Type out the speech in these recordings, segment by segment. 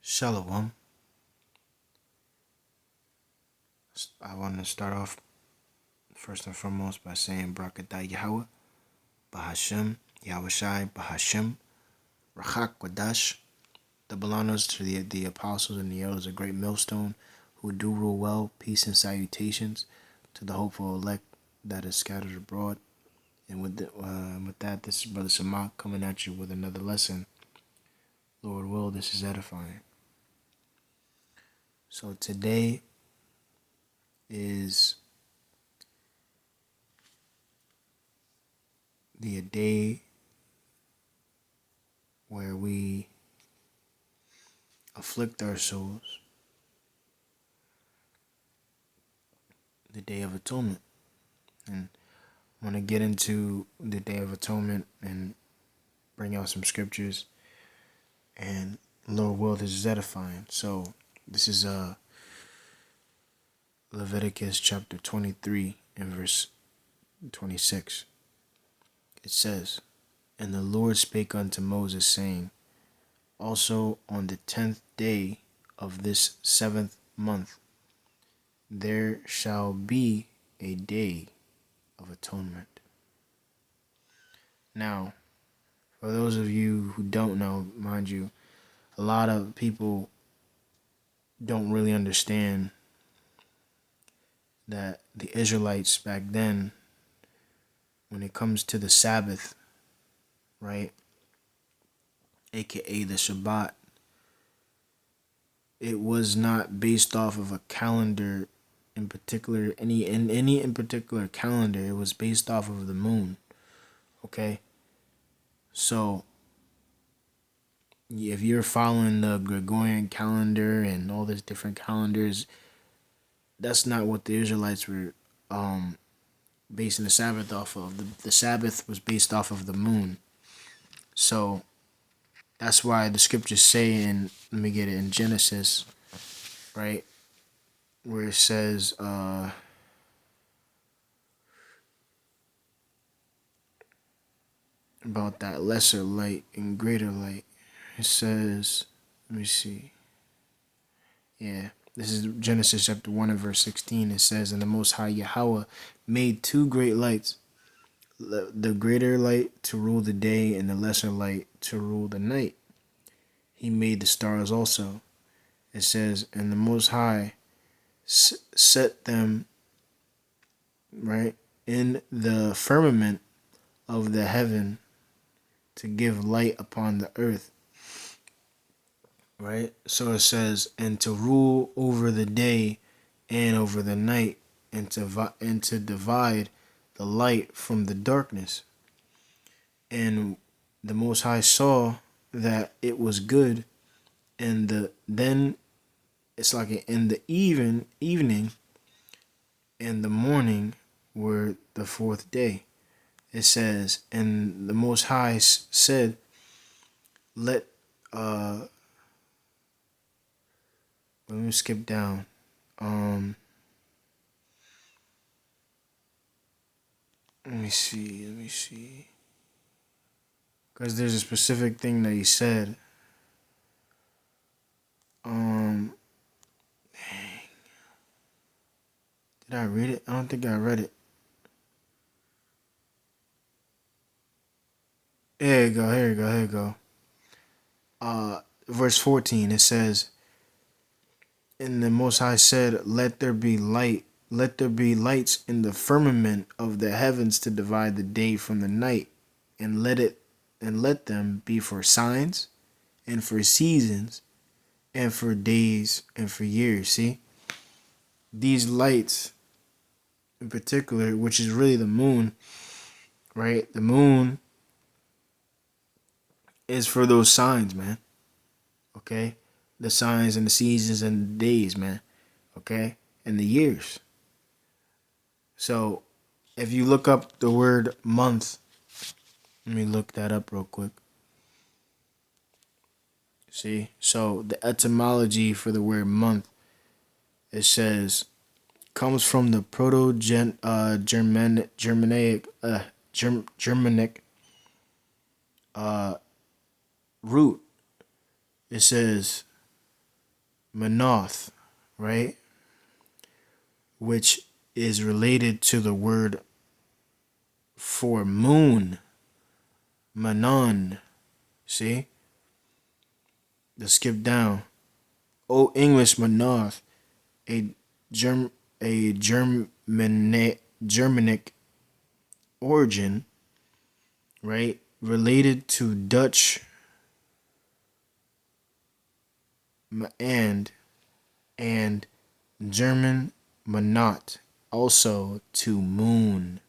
Shalom. I want to start off first and foremost by saying Brakatah Yahweh, Bahashem, Yahweh Shai, Bahashem, Rachak Wadash, double honors to the apostles and the elders of Great Millstone, who do rule well, peace and salutations to the hopeful elect that is scattered abroad. And with that, this is Brother Samak coming at you with another lesson. Lord will, this is edifying. So today is the day where we afflict our souls, the Day of Atonement. And I want to get into the Day of Atonement and bring out some scriptures. And Lord will, this is edifying. So this is Leviticus chapter 23 and verse 26. It says, "And the Lord spake unto Moses, saying, Also on the 10th day of this 7th month, there shall be a day of atonement." Now, for those of you who don't know, mind you, a lot of people don't really understand that the Israelites back then, when it comes to the Sabbath, right, aka the Shabbat, it was not based off of a calendar in particular, any in particular calendar. It was based off of the moon. Okay, so if you're following the Gregorian calendar and all these different calendars, that's not what the Israelites were basing the Sabbath off of. The Sabbath was based off of the moon. So that's why the scriptures say in, let me get it, in Genesis, right, where it says, about that lesser light and greater light. It says, let me see. Yeah, this is Genesis chapter 1 and verse 16. It says, "And the Most High Yahweh made two great lights, the greater light to rule the day and the lesser light to rule the night. He made the stars also." It says, "And the Most High set them," right, "in the firmament of the heaven to give light upon the earth." Right? So it says, "And to rule over the day and over the night, and to divide the light from the darkness. And the Most High saw that it was good, and then it's like in the evening and the morning were the fourth day." It says, "And the Most High said, let me skip down. Let me see. Because there's a specific thing that he said. Dang. Did I read it? I don't think I read it. Here you go. Verse 14, it says, "And the Most High said, let there be lights in the firmament of the heavens to divide the day from the night, and let them be for signs and for seasons and for days and for years." See, these lights in particular, which is really the moon, right? The moon is for those signs, man. Okay? The signs and the seasons and the days, man. Okay? And the years. So if you look up the word month, let me look that up real quick. See? So the etymology for the word month, it says, comes from the Germanic root. It says Manoth, right? Which is related to the word for moon, Manon. See? Let's skip down. Old English Manoth, a Germ a Germanic origin, right? Related to Dutch and and German Manat, also to moon.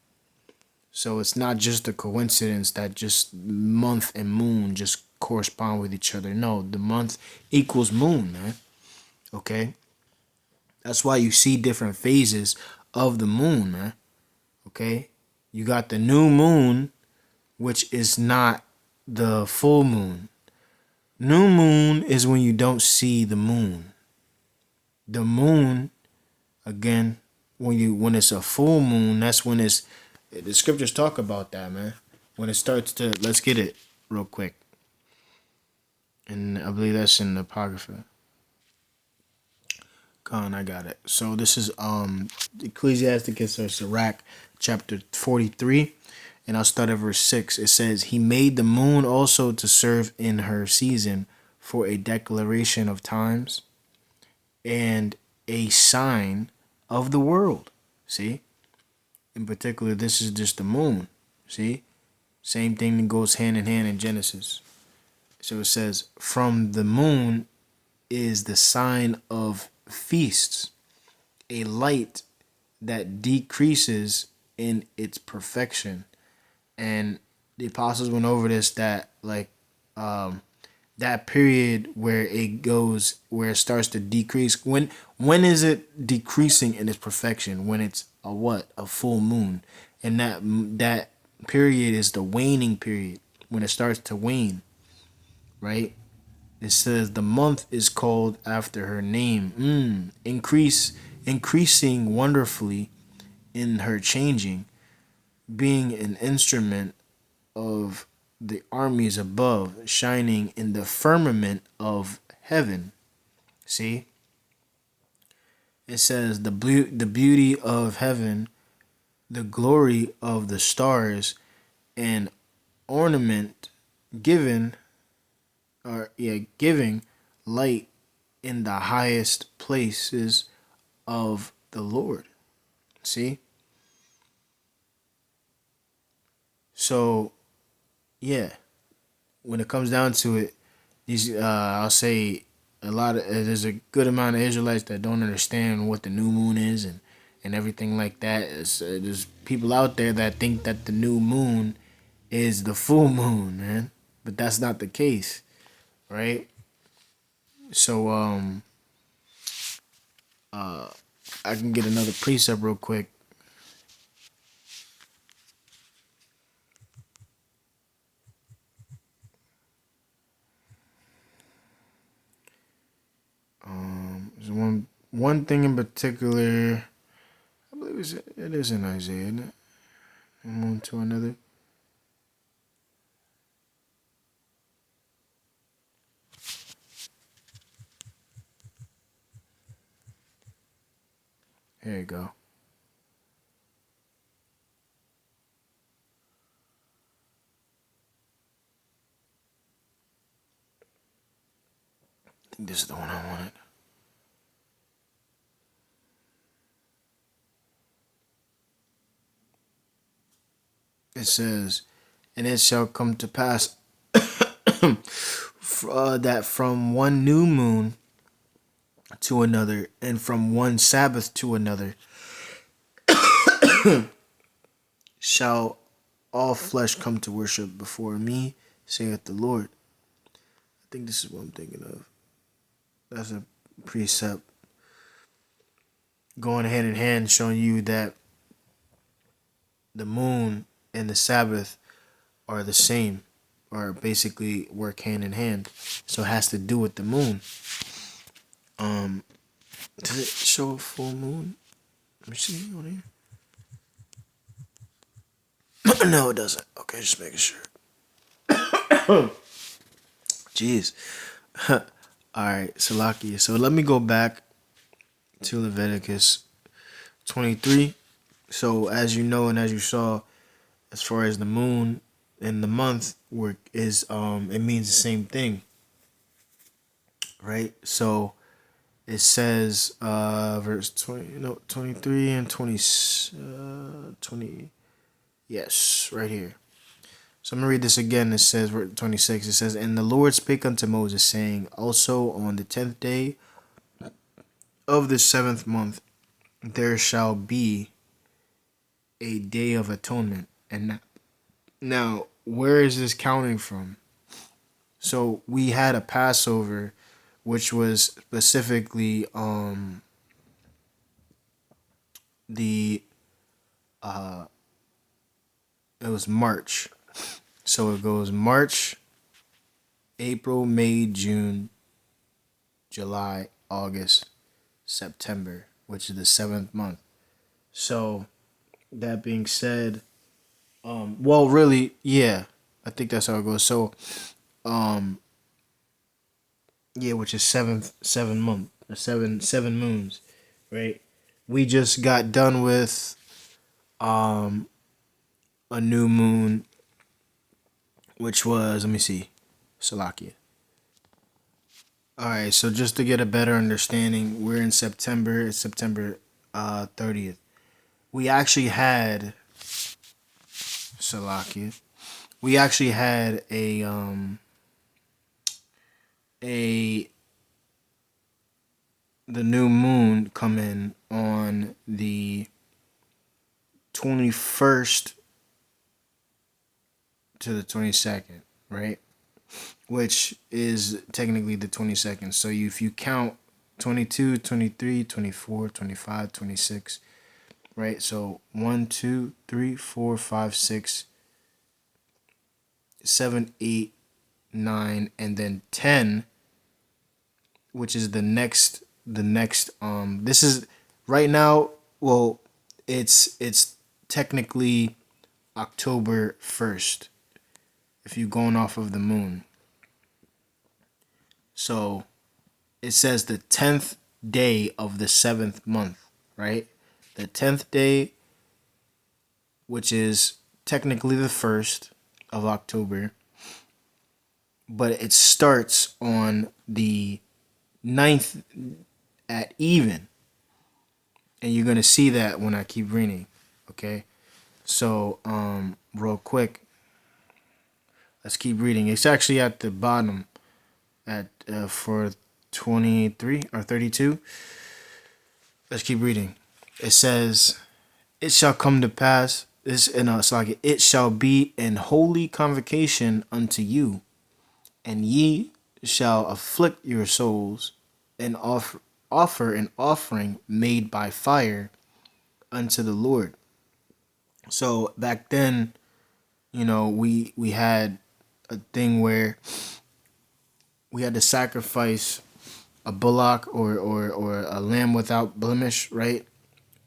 So it's not just a coincidence that just month and moon just correspond with each other. No, the month equals moon, man. Okay? That's why you see different phases of the moon, man. Okay? You got the new moon, which is not the full moon. New moon is when you don't see the moon. The moon, again, when it's a full moon, that's when it's the scriptures talk about that, man. When it starts to, let's get it real quick. And I believe that's in the Apocrypha. Con, I got it. So this is Ecclesiasticus or Sirach chapter 43. And I'll start at verse 6. It says, He made the moon also to serve in her season for a declaration of times and a sign of the world. See? In particular, this is just the moon. See? Same thing that goes hand in hand in Genesis. So it says, From the moon is the sign of feasts, a light that decreases in its perfection. And the apostles went over this, that like that period where it starts to decrease. When is it decreasing in its perfection? When it's a what? A full moon. And that period is the waning period, when it starts to wane, right? It says the month is called after her name. Increasing wonderfully in her changing, being an instrument of the armies above, shining in the firmament of heaven. See? It says the beauty of heaven, the glory of the stars, and ornament given giving light in the highest places of the Lord. See? So, yeah, when it comes down to it, these I'll say there's a good amount of Israelites that don't understand what the new moon is and everything like that. There's people out there that think that the new moon is the full moon, man, but that's not the case, right? So I can get another precept real quick. There's one thing in particular. I believe it is in Isaiah, isn't it? From one to another. Here you go. I think this is the one I wanted. It says, and it shall come to pass that from one new moon to another, and from one Sabbath to another, shall all flesh come to worship before me, saith the Lord. I think this is what I'm thinking of. That's a precept going hand in hand, showing you that the moon and the Sabbath are the same, or basically work hand in hand. So it has to do with the moon. Does it show a full moon? Let me see on here. No, it doesn't. Okay, just making sure. Jeez. All right, Salakia. So let me go back to Leviticus 23. So as you know and as you saw, as far as the moon and the month work is, it means the same thing, right? So it says, verse 20, no, 23 and 20, 20, yes, right here. So I'm going to read this again. It says, verse 26, it says, "And the Lord spake unto Moses, saying, Also on the 10th day of the 7th month, there shall be a day of atonement." And now, where is this counting from? So we had a Passover, which was specifically the it was March. So it goes March, April, May, June, July, August, September, which is the 7th month. So that being said, well, really, yeah, I think that's how it goes. So, yeah, which is seven month, or seven moons, right? We just got done with a new moon, which was, let me see, Salakia. All right, so just to get a better understanding, we're in September. It's September 30th. We actually had Salakia. We actually had a the new moon come in on the 21st to the 22nd, right? Which is technically the 22nd. So if you count 22, 23, 24, 25, 26, right? So 1, 2, 3, 4, 5, 6, 7, 8, 9, and then 10, which is the next this is right now, well, it's technically October 1st if you're going off of the moon. So it says the 10th day of the 7th month, right? The 10th day, which is technically the 1st of October, but it starts on the 9th at even. And you're going to see that when I keep reading, okay? So, real quick, let's keep reading. It's actually at the bottom at for 23 or 32. Let's keep reading. It says, "It shall come to pass, this and it's like it shall be an holy convocation unto you, and ye shall afflict your souls and offer an offering made by fire unto the Lord." So back then, we had a thing where we had to sacrifice a bullock or a lamb without blemish, right?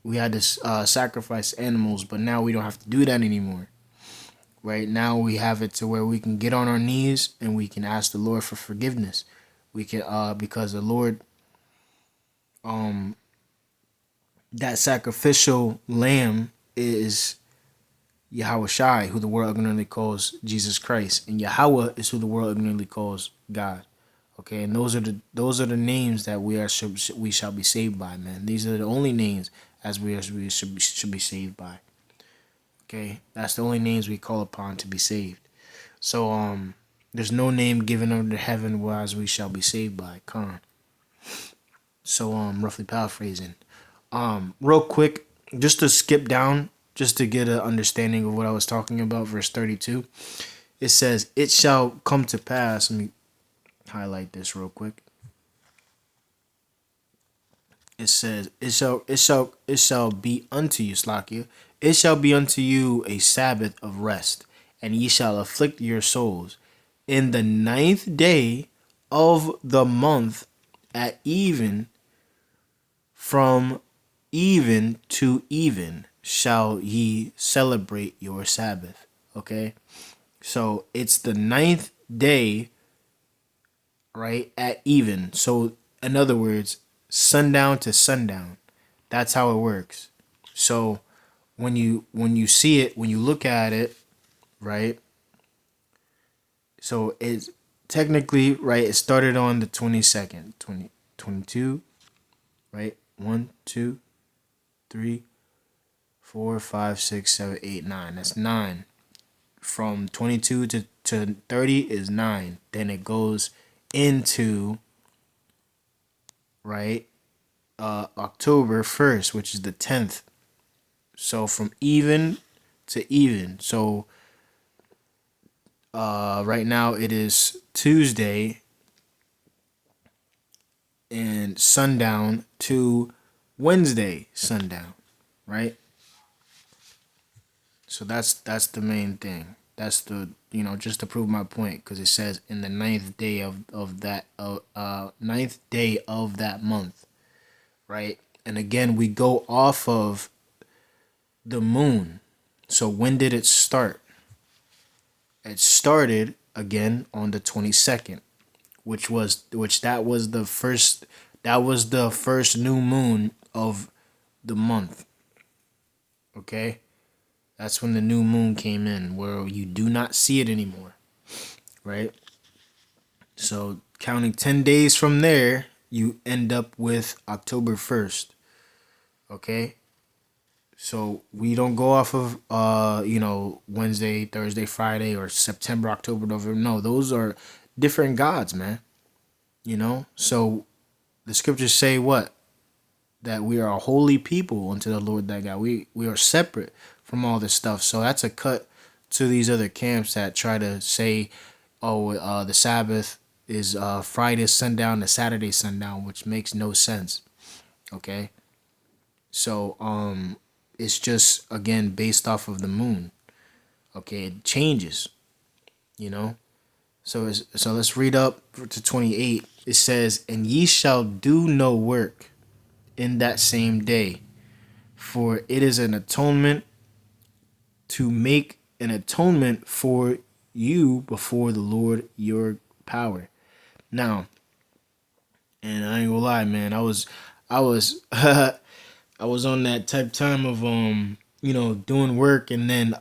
We had to sacrifice animals, but now we don't have to do that anymore. Right now we have it to where we can get on our knees and we can ask the Lord for forgiveness. We can because the Lord, that sacrificial lamb is Yahweh Shai, who the world ignorantly calls Jesus Christ, and Yahweh is who the world ignorantly calls God. Okay, and those are the names that we shall be saved by, man. These are the only names as we should be saved by. Okay, that's the only names we call upon to be saved. So there's no name given under heaven whereas we shall be saved by. Khan. So roughly paraphrasing. Real quick, just to skip down, just to get an understanding of what I was talking about, verse 32. It says, "It shall come to pass." Let me highlight this real quick. It says, it shall be unto you, Slakia. It shall be unto you a Sabbath of rest, and ye shall afflict your souls. In the 9th day of the month at even, from even to even, shall ye celebrate your Sabbath. Okay? So it's the 9th day, right, at even. So in other words, sundown to sundown. That's how it works. So when you see it, when you look at it, right? So it's technically right. It started on the 22nd, 2022, right? 1, 2, 3, 4, 5, 6, 7, 8, 9. That's 9. From 22 to 30 is 9. Then it goes into right October 1st, which is the 10th. So from even to even. So right now it is Tuesday and sundown to Wednesday sundown, right? So that's the main thing. That's the just to prove my point because it says in the ninth day of that ninth day of that month, right? And again we go off of the moon. So when did it start? It started again on the 22nd, which that was the first new moon of the month. Okay? That's when the new moon came in where you do not see it anymore, right? So counting 10 days from there, you end up with October 1st. Okay? So we don't go off of Wednesday, Thursday, Friday, or September, October, November. No, those are different gods, man. So the scriptures say what? That we are a holy people unto the Lord thy God. We are separate from all this stuff. So that's a cut to these other camps that try to say, oh, the Sabbath is Friday sundown to Saturday sundown, which makes no sense. Okay, so it's just again based off of the moon. Okay, it changes. You know. So let's read up to 28. It says, "And ye shall do no work in that same day, for it is an atonement to make an atonement for you before the Lord your power." Now, and I ain't gonna lie, man, I was I was on that type time of doing work and then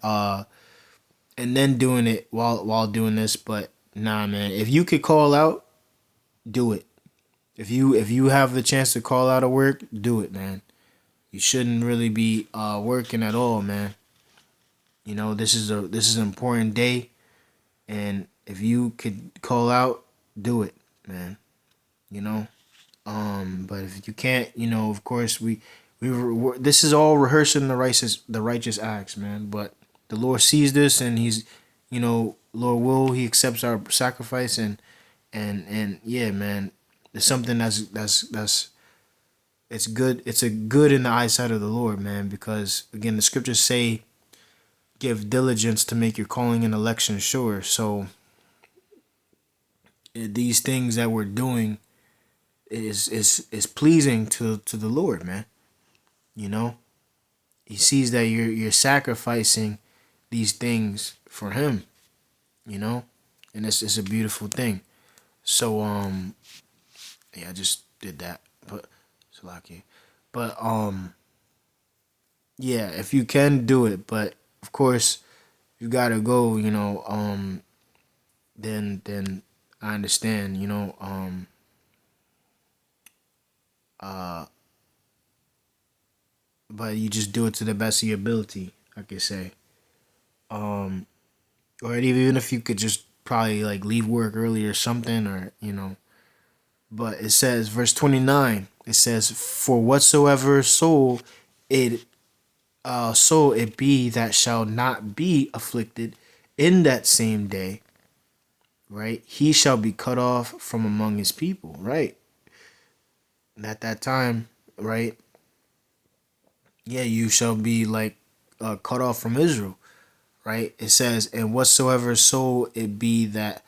doing it while doing this, but nah, man, if you could call out, do it. If you have the chance to call out of work, do it, man. You shouldn't really be working at all, man. This is an important day, and if you could call out, do it, man. You know. But if you can't, of course this is all rehearsing the righteous acts, man. But the Lord sees this, and He's, Lord will He accepts our sacrifice, and yeah, man, it's something that's it's good. It's a good in the eyesight of the Lord, man, because again, the scriptures say, "Give diligence to make your calling and election sure." So these things that we're doing is pleasing to the Lord, man. You know, He sees that you're sacrificing these things for Him. You know, and it's a beautiful thing. So yeah, I just did that, but it's lucky. But yeah, if you can do it, but of course you gotta go. Then I understand. Uh, but you just do it to the best of your ability, I could say. Um, or even if you could just probably like leave work early or something, or. But it says, verse 29. It says, "For whatsoever soul it be that shall not be afflicted in that same day, right? He shall be cut off from among his people," right? And at that time, right? Yeah, you shall be like cut off from Israel, right? It says, "And whatsoever soul it be that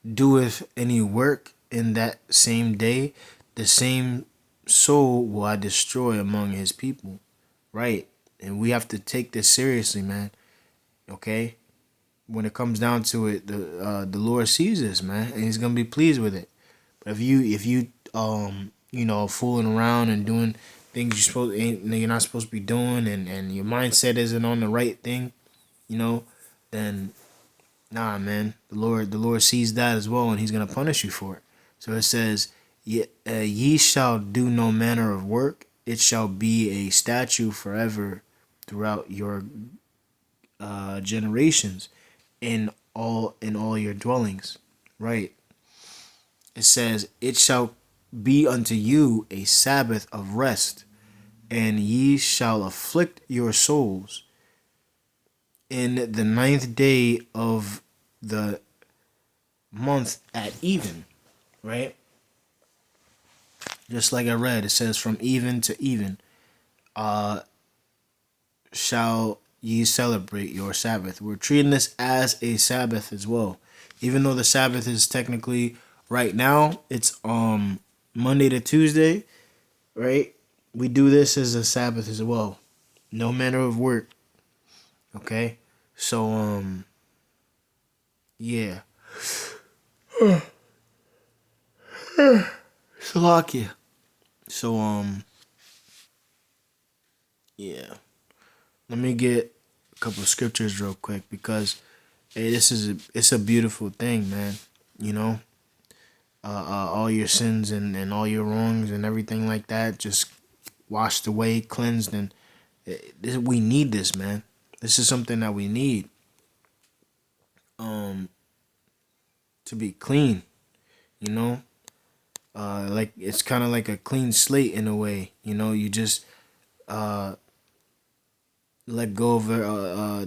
doeth any work in that same day, the same soul will I destroy among his people," right? And we have to take this seriously, man. Okay, when it comes down to it, the Lord sees this, man, and He's gonna be pleased with it. if you fooling around and doing things you're not supposed to be doing, and your mindset isn't on the right thing, you know, then nah, man, the Lord sees that as well, and He's gonna punish you for it. So it says, ye shall do no manner of work; it shall be a statute forever throughout your generations in all your dwellings. Right. It says, it shall be unto you a Sabbath of rest, and ye shall afflict your souls in the ninth day of the month at even. Right. Just like I read, it says from even to even shall ye celebrate your Sabbath. We're treating this as a Sabbath as well. Even though the Sabbath is technically right now, it's Monday to Tuesday, right? We do this as a Sabbath as well. No manner of work. Okay? So yeah. Slovakia. So yeah. Let me get a couple of scriptures real quick, because hey, it's a beautiful thing, man. You know, all your sins and all your wrongs and everything like that just washed away, cleansed, and we need this, man. This is something that we need to be clean. You know, like it's kind of like a clean slate in a way. You know, you just let go of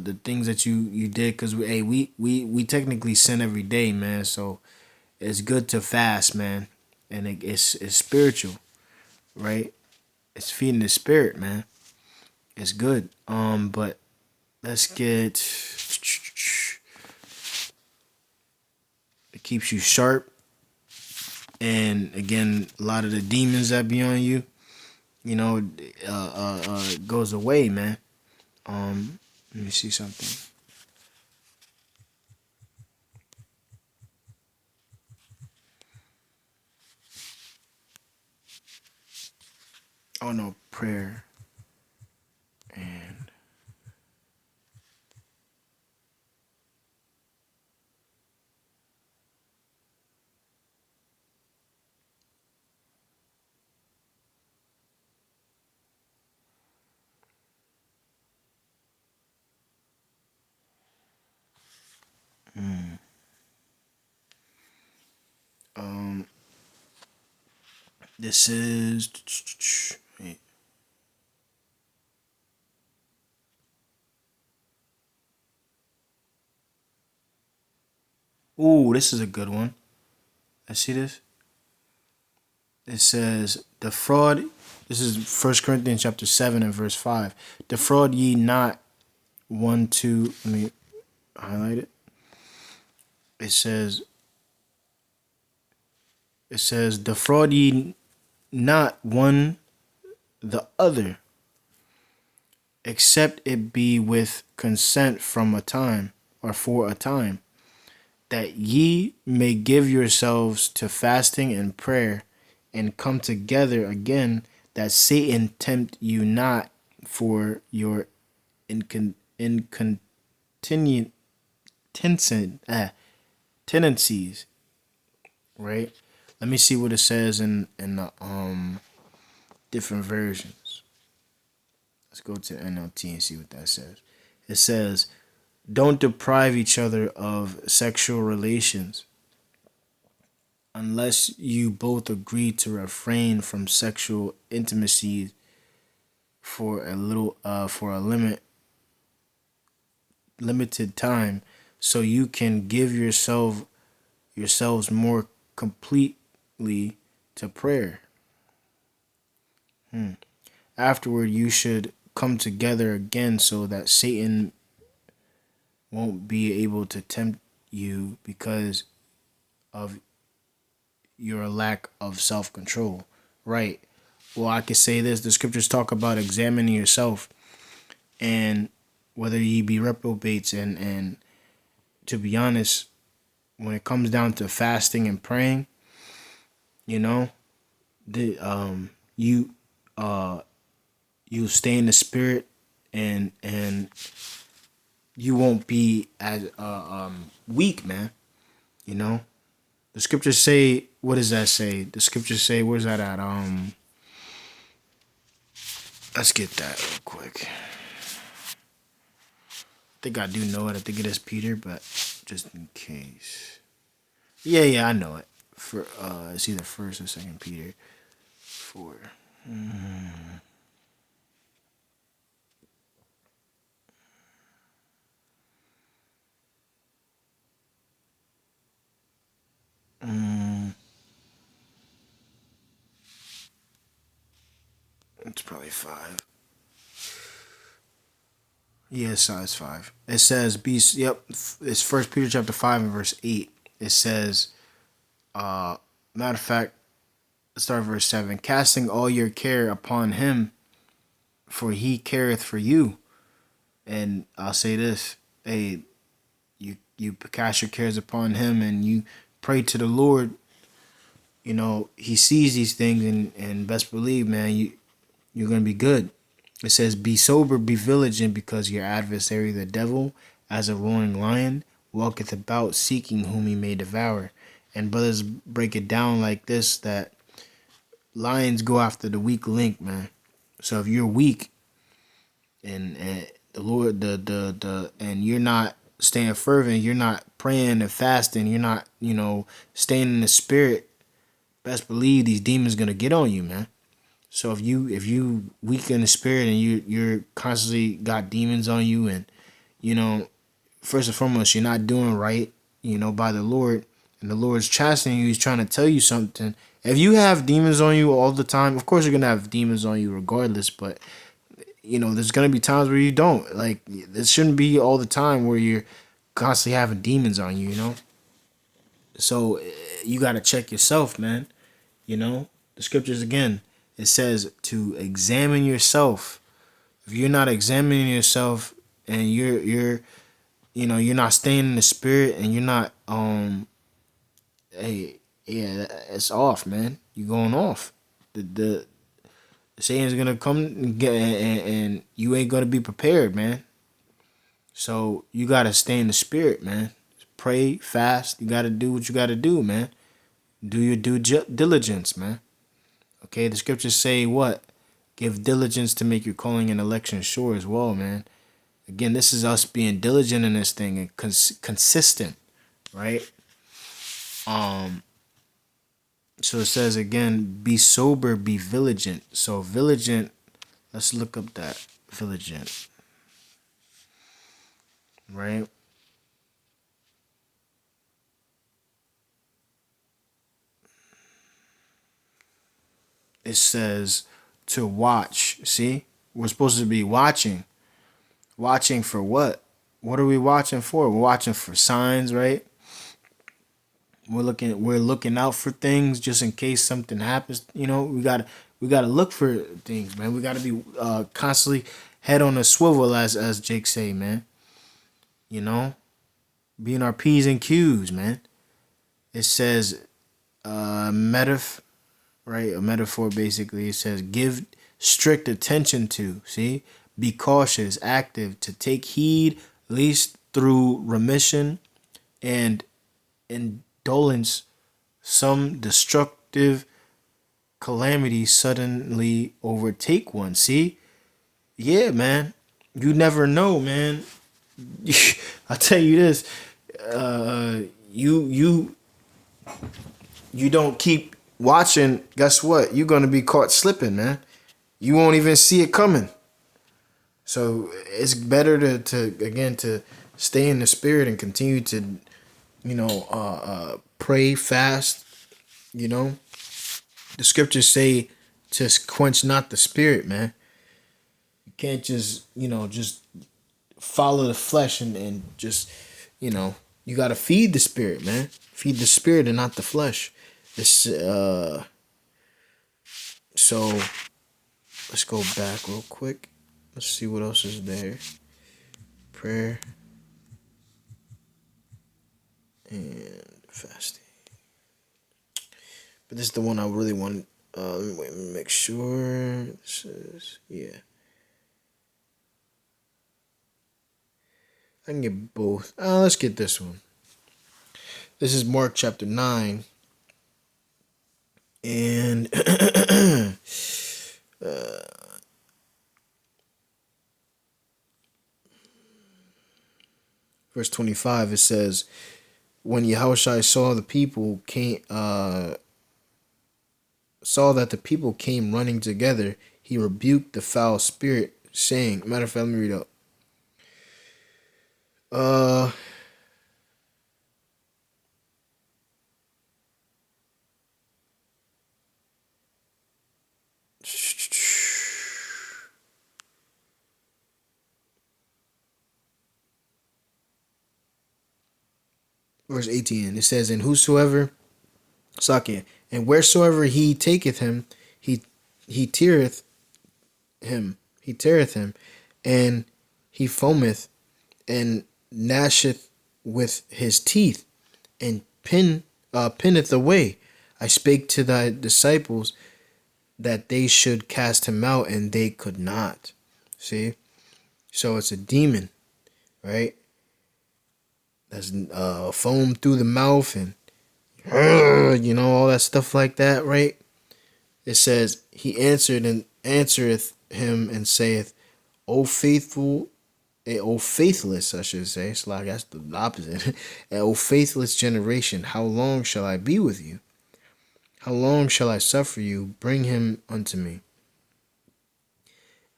the things that you did, because we technically sin every day, man. So it's good to fast, man, and it's spiritual, right? It's feeding the spirit, man. It's good. But let's get. It keeps you sharp, and again, a lot of the demons that be on you, goes away, man. Let me see something. Oh no, prayer and um, this is. Wait. Ooh, this is a good one. I see this. It says, defraud. This is First Corinthians chapter 7 and verse 5. Defraud ye not one to. Let me highlight it. It says. It says, defraud ye not one the other, except it be with consent from a time, or for a time, that ye may give yourselves to fasting and prayer, and come together again, that Satan tempt you not for your incontinent tendencies. Right? Let me see what it says in the different versions. Let's go to NLT and see what that says. It says, don't deprive each other of sexual relations unless you both agree to refrain from sexual intimacy for a limited time, so you can give yourselves more completely to prayer. Afterward, you should come together again, so that Satan won't be able to tempt you because of your lack of self-control. Right. Well, I could say this. The scriptures talk about examining yourself, and whether ye be reprobates, and to be honest, when it comes down to fasting and praying, You know, the you uh you stay in the spirit, and you won't be as weak, man. You know, the scriptures say, what does that say? The scriptures say, where's that at? Let's get that real quick. I think I do know it. I think it is Peter, but just in case. Yeah, I know it. For it's either first or second Peter 4. It's probably 5. Yeah, size 5. It says, "Be yep." It's First Peter chapter 5 and verse 8. It says, matter of fact, let's start verse 7. Casting all your care upon him, for he careth for you. And I'll say this, hey, you cast your cares upon him, and you pray to the Lord. You know, he sees these things, and best believe, man, you're gonna be good. It says, "Be sober, be vigilant, because your adversary, the devil, as a roaring lion, walketh about seeking whom he may devour." And brothers break it down like this, that lions go after the weak link, man. So if you're weak, and the Lord, and you're not staying fervent, you're not praying and fasting, you're not, staying in the spirit, best believe these demons gonna get on you, man. So if you weak in the spirit, and you're constantly got demons on you, and you know first and foremost, you're not doing right, by the Lord, and the Lord's chastening you, he's trying to tell you something. If you have demons on you all the time, of course you're gonna have demons on you regardless, but there's gonna be times where you don't. Like, it shouldn't be all the time where you're constantly having demons on you. So you gotta check yourself, man. The scriptures again, it says to examine yourself. If you're not examining yourself, and you're not staying in the spirit, and you're not hey, yeah, it's off, man. You're going off. The Satan's gonna come and get, and you ain't gonna be prepared, man. So you gotta stay in the spirit, man. Pray, fast. You gotta do what you gotta do, man. Do your due diligence, man. Okay, the scriptures say what? Give diligence to make your calling and election sure as well, man. Again, this is us being diligent in this thing, and consistent, right? So it says again, be sober, be vigilant. So vigilant, let's look up that vigilant, right? It says to watch. See, we're supposed to be watching. Watching for what? What are we watching for? We're watching for signs, right? We're looking out for things just in case something happens. We gotta look for things, man. We gotta be constantly head on a swivel, as Jake say, man. You know, being our P's and Q's, man. It says right? A metaphor, basically. It says give strict attention to. See, be cautious, active, to take heed, least through remission and indolence, some destructive calamity suddenly overtake one. See, yeah, man. You never know, man. I tell you this, you you don't keep watching, guess what? You're gonna be caught slipping, man. You won't even see it coming. So it's better to stay in the spirit and continue to, pray, fast. You know, the scriptures say to quench not the spirit, man. You can't just follow the flesh, and just, you gotta feed the spirit, man. Feed the spirit and not the flesh. It's so let's go back real quick. Let's see what else is there. Prayer and fasting. But this is the one I really want. Let me make sure. This is, yeah. I can get both. Let's get this one. This is Mark chapter 9. And verse 25, it says, when Yahushua saw the people came, saw that the people came running together, he rebuked the foul spirit, saying, matter of fact, let me read up. Verse 18, it says, and whosoever, Sakia, and wheresoever he taketh him, he teareth him, and he foameth, and gnasheth with his teeth, and pinneth away. I spake to thy disciples that they should cast him out, and they could not. See? So it's a demon, right? That's foam through the mouth and all that stuff like that, right? It says, he answered and answereth him and saith, O faithful, O faithless, I should say. It's like that's the opposite. O faithless generation, how long shall I be with you? How long shall I suffer you? Bring him unto me.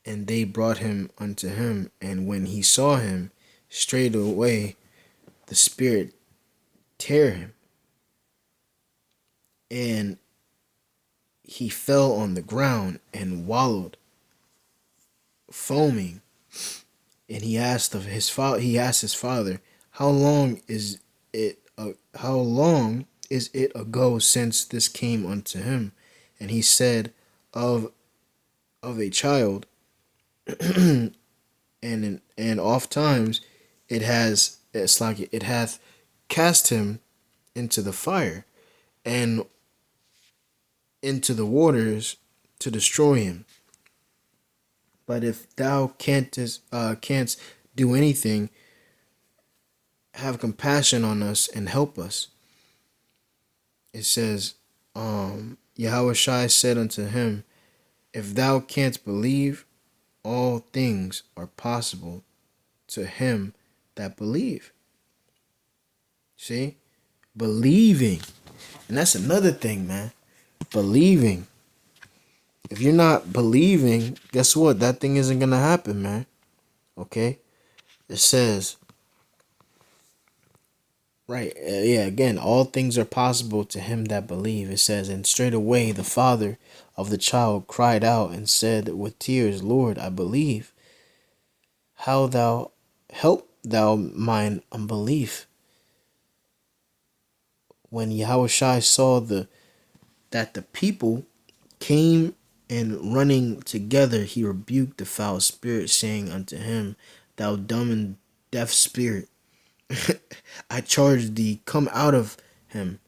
And they brought him unto him, and when he saw him, straightway the spirit tear him, and he fell on the ground and wallowed, foaming. And he asked his father, how long is it? How long is it ago since this came unto him? And he said, of a child, and oft times it's like it hath cast him into the fire and into the waters to destroy him. But if thou canst do anything, have compassion on us and help us. It says, Yahushua said unto him, if thou canst believe, all things are possible to him that believe. See? Believing. And that's another thing, man. Believing. If you're not believing, guess what? That thing isn't going to happen, man. Okay? It says, right, again, all things are possible to him that believe. It says, and straightway the father of the child cried out and said with tears, Lord, I believe. How thou help thou mine unbelief. When Yahushua saw that the people came and running together, he rebuked the foul spirit, saying unto him, thou dumb and deaf spirit, I charge thee, come out of him,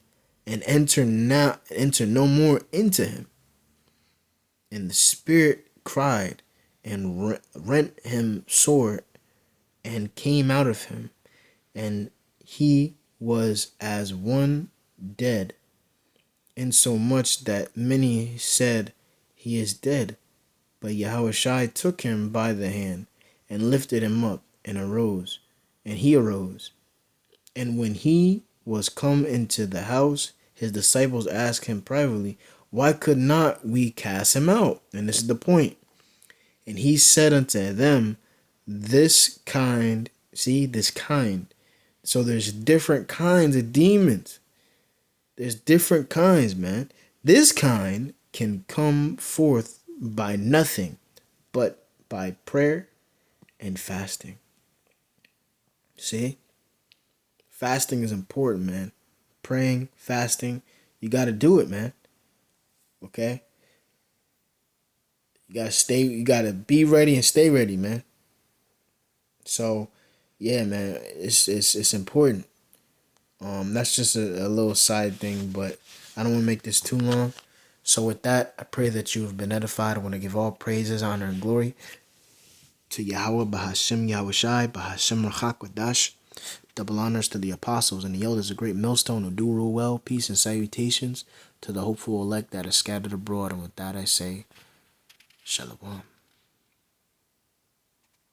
and enter no more into him. And the spirit cried and rent him sore, and came out of him, and he was as one dead, insomuch that many said, he is dead. But Yahushua took him by the hand, and lifted him up, and arose. And he arose. And when he was come into the house, his disciples asked him privately, why could not we cast him out? And this is the point. And he said unto them, this kind. So there's different kinds of demons. There's different kinds, man. This kind can come forth by nothing but by prayer and fasting. See? Fasting is important, man. Praying, fasting, you got to do it, man. Okay? You got to be ready and stay ready, man. So, yeah, man, it's important. That's just a little side thing, but I don't want to make this too long. So with that, I pray that you have been edified. I want to give all praises, honor, and glory to Yahweh, Bahashim Yahushai, Bahashim Rachak Wadash. Double honors to the apostles and the elders, a great millstone who do rule well. Peace and salutations to the hopeful elect that are scattered abroad. And with that I say, Shalom.